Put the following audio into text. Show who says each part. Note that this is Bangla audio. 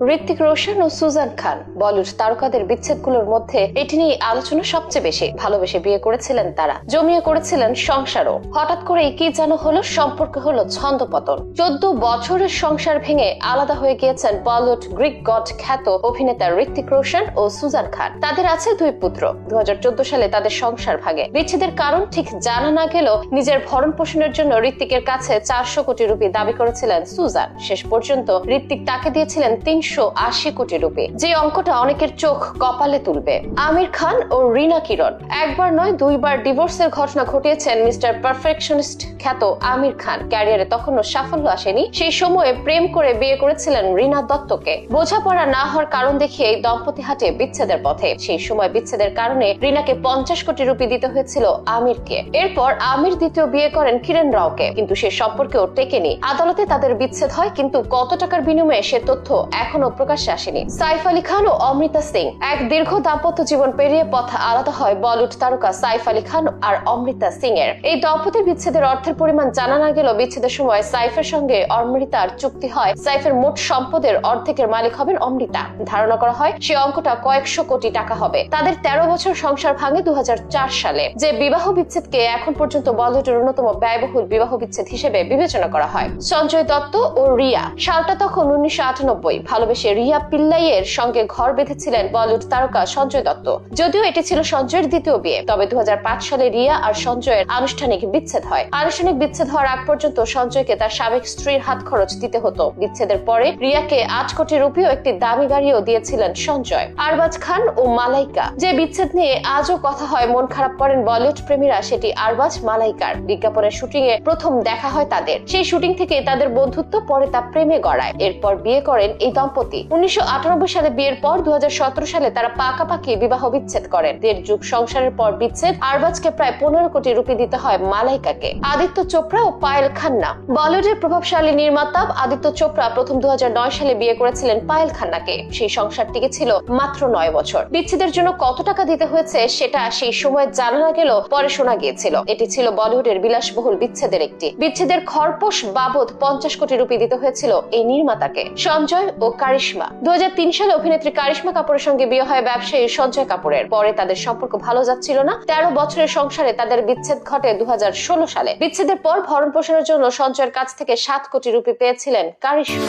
Speaker 1: ঋত্বিক রোশন ও সুজান খান বলিউড তারকাদের বিচ্ছেদগুলোর মধ্যে এটি নিয়ে আলোচনা সবচেয়ে বেশি। ভালোবেসে বিয়ে করেছিলেন তারা, জমিয়ে করেছিলেন সংসারও। হঠাৎ করেই কি যেন হলো, সম্পর্কে হলো ছন্দপতন। 14 বছরের সংসার ভেঙে আলাদা হয়ে গিয়েছেন বলিউড গ্রিক গড খ্যাত অভিনেতা ঋত্বিক রোশন ও সুজান খান। তাদের আছে 2 পুত্র। 2014 সালে তাদের সংসার ভাঙে। বিচ্ছেদের কারণ ঠিক জানা না গেলেও নিজের ভরণ পোষণের জন্য ঋত্বিকের কাছে 400 কোটি রুপি দাবি করেছিলেন সুজান। শেষ পর্যন্ত ঋত্বিক তাকে দিয়েছিলেন 380 কোটি রুপি, যে অঙ্কটা অনেকের চোখ কপালে তুলবে। আমির খান ও রিনা কিরণ একবার নয় 2 বার ডিভোর্সের ঘটনা ঘটিয়েছেন মিস্টার পারফেকশনিস্ট খ্যাত আমির খান। ক্যারিয়ারে তখনও সাফল্য আসেনি। সেই সময়ে প্রেম করে বিয়ে করেছিলেন রিনা দত্তকে। বোঝাপড়া না হওয়ার কারণ দেখিয়ে এই দম্পতি হাঁটে বিচ্ছেদের পথে। সেই সময় বিচ্ছেদের কারণে রিনাকে 50 কোটি রুপি দিতে হয়েছিল আমিরকে। এরপর আমির দ্বিতীয় বিয়ে করেন কিরণ রাওকে, কিন্তু সে সম্পর্কেও টেকেনি। আদালতে তাদের বিচ্ছেদ হয়, কিন্তু কত টাকার বিনিময়ে সে তথ্য এখনো প্রকাশ্যে আসেনি। সাইফ আলী খান ও অমৃতা সিং এক দীর্ঘ দাম্পত্য জীবন পেরিয়ে পথ আলাদা হয় বলিউড তারকা সাইফ আলী খান আর অমৃতা সিং এর। এই দম্পতির বিচ্ছেদের অর্থের পরিমাণ জানা না গেলেও বিচ্ছেদের সময় সাইফের সঙ্গে অমৃতার চুক্তি হয় সাইফের মোট সম্পদের অর্ধেকের মালিক হবেন অমৃতা। ধারণা করা হয় সে অঙ্কটা কয়েকশো কোটি টাকা হবে। তাদের 13 বছর সংসার ভাঙে 2004 সালে, যে বিবাহ বিচ্ছেদকে এখন পর্যন্ত বলিউডের অন্যতম ব্যয়বহুল বিবাহ বিচ্ছেদ হিসেবে বিবেচনা করা হয়। সঞ্জয় দত্ত ও রিয়া, সালটা তখন 1998। ভালোবেসে রিয়া পিল্লাইয়ের সঙ্গে ঘর বেঁধেছিলেন বলিউড তারকা সঞ্জয় দত্ত। যদিও এটি ছিল সঞ্জয়ের দ্বিতীয় বিয়ে, তবে 2005 সালে রিয়া আর সঞ্জয়ের আনুষ্ঠানিক বিচ্ছেদ হয়। আনুষ্ঠানিক বিচ্ছেদ হওয়ার আগ পর্যন্ত সঞ্জয়কে তার সাবেক স্ত্রীর হাত খরচ দিতে হতো। বিচ্ছেদের পরে রিয়াকে 8 কোটি রুপি ও একটি দামি গাড়িও দিয়েছিলেন সঞ্জয়। আরবাজ খান ও মালাইকা, যে বিচ্ছেদ নিয়ে আজও কথা হয়, মন খারাপ করেন বলিউড প্রেমীরা, সেটি আরবাজ মালাইকার। বিজ্ঞাপনের শুটিং এ প্রথম দেখা হয় তাদের। সেই শুটিং থেকে তাদের বন্ধুত্ব, পরে তা প্রেমে গড়ায়। এরপর বিয়ে করেন এই দম্পতি। 1998 সালে বিয়ের পর 2017 সালে তারা পাকাপাকি বিবাহ বিচ্ছেদ করেন। 1.5 যুগ সংসারের পর বিচ্ছেদ। আরবাজকে প্রায় 15 কোটি রুপি দিতে হয় মালাইকাকে। আদিত্য চোপড়া ও পায়েল খান্না, বলিউডের প্রভাবশালী নির্মাতা আদিত্য চোপড়া প্রথম 2009 সালে বিয়ে করেছিলেন পায়েল খান্নাকে। সেই সংসার টিকেছিল মাত্র 9 বছর। বিচ্ছেদের জন্য কত টাকা দিতে হয়েছে সেটা সেই সময় জানা না গেলেও পরে শোনা গিয়েছিল। এটি ছিল বলিউডের বিলাসবহুল বিচ্ছেদের একটি। বিচ্ছেদের খরপোশ বাবদ 50 কোটি রুপি দিতে হয়েছিল এই নির্মাতাকে। সঞ্জয় ও কারিশমা, 2003 সালে অভিনেত্রী কারিশমা কাপুরের সঙ্গে বিয়ে হয় ব্যবসায়ী সঞ্জয় কাপুরের। পরে তাদের সম্পর্ক ভালো যাচ্ছিল না। 13 বছরের সংসারে তাদের বিচ্ছেদ ঘটে 2016 সালে। বিচ্ছেদের পর ভরণ পোষণের জন্য সঞ্জয়ের কাছ থেকে 7 কোটি রুপি পেয়েছিলেন কারিশমা।